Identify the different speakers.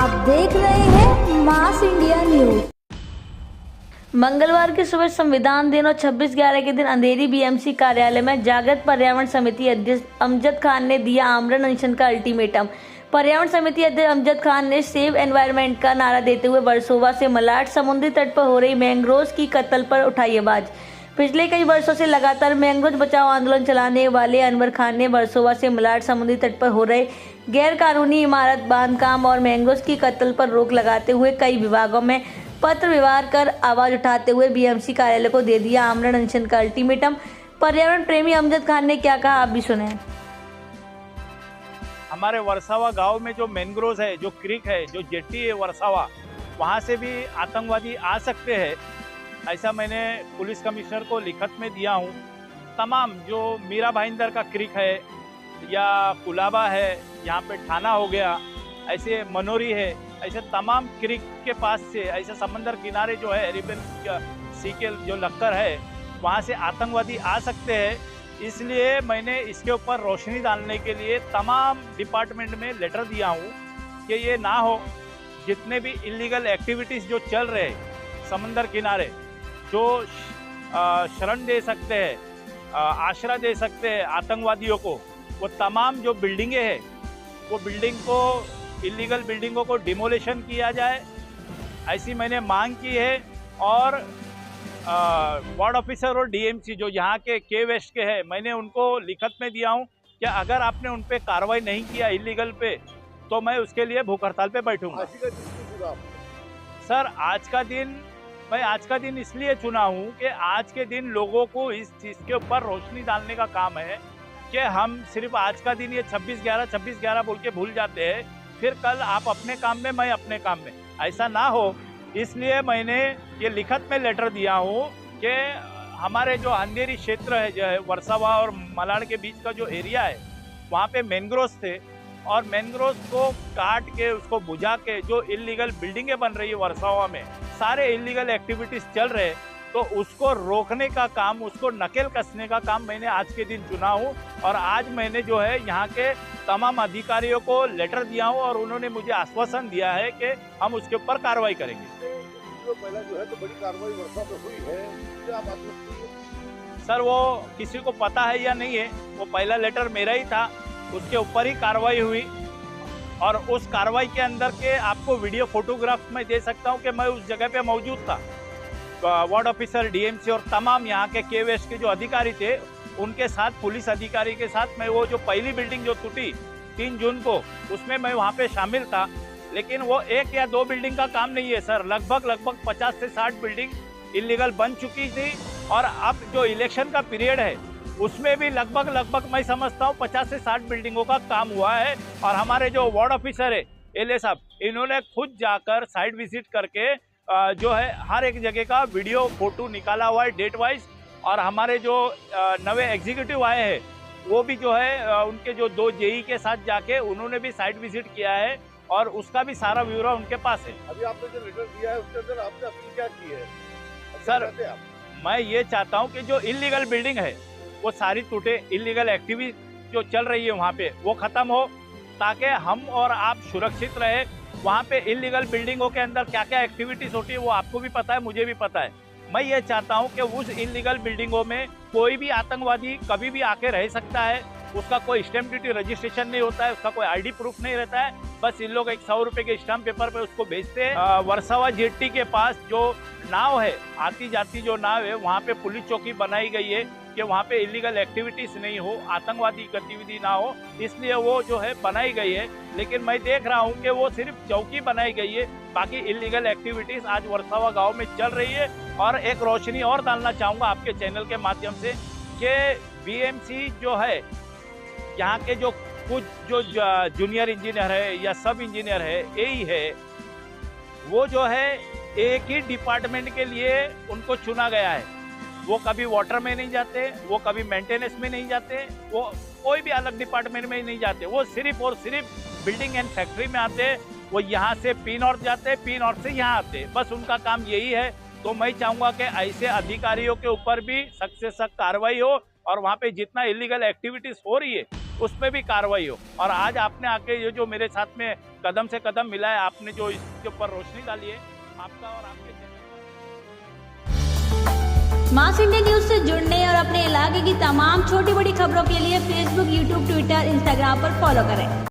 Speaker 1: आप देख रहे हैं मास इंडिया न्यूज।
Speaker 2: मंगलवार की सुबह संविधान दिन और 26/11 के दिन अंधेरी बीएमसी कार्यालय में जागृत पर्यावरण समिति अध्यक्ष अमजद खान ने दिया आमरण अनशन का अल्टीमेटम। पर्यावरण समिति अध्यक्ष अमजद खान ने सेव एनवायरनमेंट का नारा देते हुए वर्सोवा से मलाड समुद्री तट पर हो रही मैंग्रोव्स की कत्ल पर उठाई आवाज। पिछले कई वर्षों से लगातार मैंग्रोव बचाओ आंदोलन चलाने वाले अनवर खान ने वर्सोवा से मलाड समुद्री तट पर हो रहे गैर कानूनी इमारत बांधकाम और मैंग्रोव्स की कत्ल पर रोक लगाते हुए कई विभागों में पत्र व्यवहार कर आवाज उठाते हुए बीएमसी कार्यालय को दे दिया आमरण अनशन का अल्टीमेटम। पर्यावरण प्रेमी अमजद खान ने क्या कहा, आप भी सुने।
Speaker 3: हमारे वर्सावा गांव में जो मैंग्रोव्स है, जो क्रीक है, जो जेट्टी है वर्सावा, वहां से भी आतंकवादी आ सकते हैं, ऐसा मैंने पुलिस कमिश्नर को लिखत में दिया हूं। तमाम जो मीरा भाईंदर का क्रीक है या कुलाबा है, यहाँ पे ठाना हो गया, ऐसे मनोरी है, ऐसे तमाम क्रीक के पास से ऐसे समंदर किनारे जो है रिबन सी के जो लक्कर है, वहाँ से आतंकवादी आ सकते हैं। इसलिए मैंने इसके ऊपर रोशनी डालने के लिए तमाम डिपार्टमेंट में लेटर दिया हूँ कि ये ना हो। जितने भी इलीगल एक्टिविटीज़ जो चल रहे समंदर किनारे, जो शरण दे सकते हैं, आश्रय दे सकते हैं आतंकवादियों को, वो तमाम जो बिल्डिंगें हैं, वो बिल्डिंग को, इलीगल बिल्डिंगों को डिमोलिशन किया जाए, ऐसी मैंने मांग की है। और वार्ड ऑफिसर और डीएमसी जो यहाँ के वेस्ट के हैं, मैंने उनको लिखत में दिया हूँ कि अगर आपने उन पे कार्रवाई नहीं किया इलीगल पे, तो मैं उसके लिए भूख हड़ताल पे बैठूंगा। सर, मैं आज का दिन इसलिए चुना हूँ कि आज के दिन लोगों को इस चीज़ के ऊपर रोशनी डालने का काम है कि हम सिर्फ आज का दिन ये 26/11 बोल के भूल जाते हैं, फिर कल आप अपने काम में, मैं अपने काम में, ऐसा ना हो। इसलिए मैंने ये लिखत में लेटर दिया हूँ कि हमारे जो अंधेरी क्षेत्र है, जो है वर्सावा और मलाड के बीच का जो एरिया है, वहाँ पे मैंग्रोव्स थे, और मैंग्रोव्स को काट के, उसको बुझा के जो इलीगल बिल्डिंगें बन रही है वर्सावा में, सारे इलीगल एक्टिविटीज़ चल रहे, तो उसको रोकने का काम, उसको नकेल कसने का काम मैंने आज के दिन चुना हूँ। और आज मैंने जो है यहाँ के तमाम अधिकारियों को लेटर दिया हूँ और उन्होंने मुझे आश्वासन दिया है कि हम उसके ऊपर कार्रवाई करेंगे।
Speaker 4: जो पहला जो है तो बड़ी कार्रवाई वर्षा में हुई है, क्या बात है?
Speaker 3: सर, वो किसी को पता है या नहीं है, वो पहला लेटर मेरा ही था, उसके ऊपर ही कार्रवाई हुई। और उस कार्रवाई के अंदर के आपको वीडियो फोटोग्राफ में दे सकता हूँ कि मैं उस जगह पे मौजूद था। वार्ड ऑफिसर, डीएमसी और तमाम यहाँ के केवेस्ट के जो अधिकारी थे, उनके साथ, पुलिस अधिकारी के साथ मैं वो जो पहली बिल्डिंग जो टूटी 3 जून को, उसमें मैं वहाँ पे शामिल था। लेकिन वो 1 या 2 बिल्डिंग का काम नहीं है सर, लगभग 50 से 60 बिल्डिंग इलीगल बन चुकी थी। और अब जो इलेक्शन का पीरियड है, उसमें भी लगभग मैं समझता हूँ 50 से 60 बिल्डिंगों का काम हुआ है। और हमारे जो वार्ड ऑफिसर है एलए साहब, इन्होंने खुद जाकर साइट विजिट करके जो है हर एक जगह का वीडियो फोटो निकाला हुआ है डेट वाइज। और हमारे जो नवे एग्जीक्यूटिव आए हैं, वो भी जो है उनके जो 2 जेई के साथ जाके उन्होंने भी साइट विजिट किया है और उसका भी सारा ब्यौरा उनके पास है।
Speaker 4: अभी आपने जो लेटर दिया है उसके अंदर आपने अपनी क्या की है?
Speaker 3: सर, मैं ये चाहता हूँ कि जो इलीगल बिल्डिंग है वो सारी टूटे, इलीगल एक्टिविटी जो चल रही है वहाँ पे वो ख़त्म हो, ताकि हम और आप सुरक्षित रहे। वहाँ पे इलीगल बिल्डिंगों के अंदर क्या क्या एक्टिविटीज़ होती है वो आपको भी पता है, मुझे भी पता है। मैं ये चाहता हूँ कि उस इलीगल बिल्डिंगों में कोई भी आतंकवादी कभी भी आके रह सकता है, उसका कोई स्टैम्प ड्यूटी रजिस्ट्रेशन नहीं होता है, उसका कोई आईडी प्रूफ नहीं रहता है, बस इन लोग एक 100 रुपये के स्टाम्प पेपर पे उसको भेजते हैं। वर्सावा जेट्टी के पास जो नाव है, आती जाती जो नाव है, वहाँ पे पुलिस चौकी बनाई गई है कि वहाँ पे इलीगल एक्टिविटीज़ नहीं हो, आतंकवादी गतिविधि ना हो, इसलिए वो जो है बनाई गई है। लेकिन मैं देख रहा हूँ कि वो सिर्फ चौकी बनाई गई है, बाकी इलीगल एक्टिविटीज़ आज वर्सावा गांव में चल रही है। और एक रोशनी और डालना चाहूँगा आपके चैनल के माध्यम से कि बीएमसी जो है, यहाँ के जो कुछ जो जूनियर इंजीनियर है या सब इंजीनियर है, एई है, वो जो है एक ही डिपार्टमेंट के लिए उनको चुना गया है। वो कभी वाटर में नहीं जाते, वो कभी मेंटेनेंस में नहीं जाते, वो कोई भी अलग डिपार्टमेंट में नहीं जाते, वो सिर्फ और सिर्फ बिल्डिंग एंड फैक्ट्री में आते हैं। वो यहाँ से पी नॉर्थ जाते हैं, पी नॉर्थ से यहाँ आते हैं, बस उनका काम यही है। तो मैं चाहूँगा कि ऐसे अधिकारियों के ऊपर भी सख्त से सख्त कार्रवाई हो और वहाँ पे जितना इलीगल एक्टिविटीज़ हो रही है उस पर भी कार्रवाई हो। और आज आपने आके ये जो मेरे साथ में कदम से कदम मिला है, आपने जो इसके ऊपर रोशनी डाली है, आपका और आपके
Speaker 2: मास इंडिया न्यूज से जुड़ने और अपने इलाके की तमाम छोटी बड़ी खबरों के लिए फेसबुक, यूट्यूब, ट्विटर, इंस्टाग्राम पर फॉलो करें।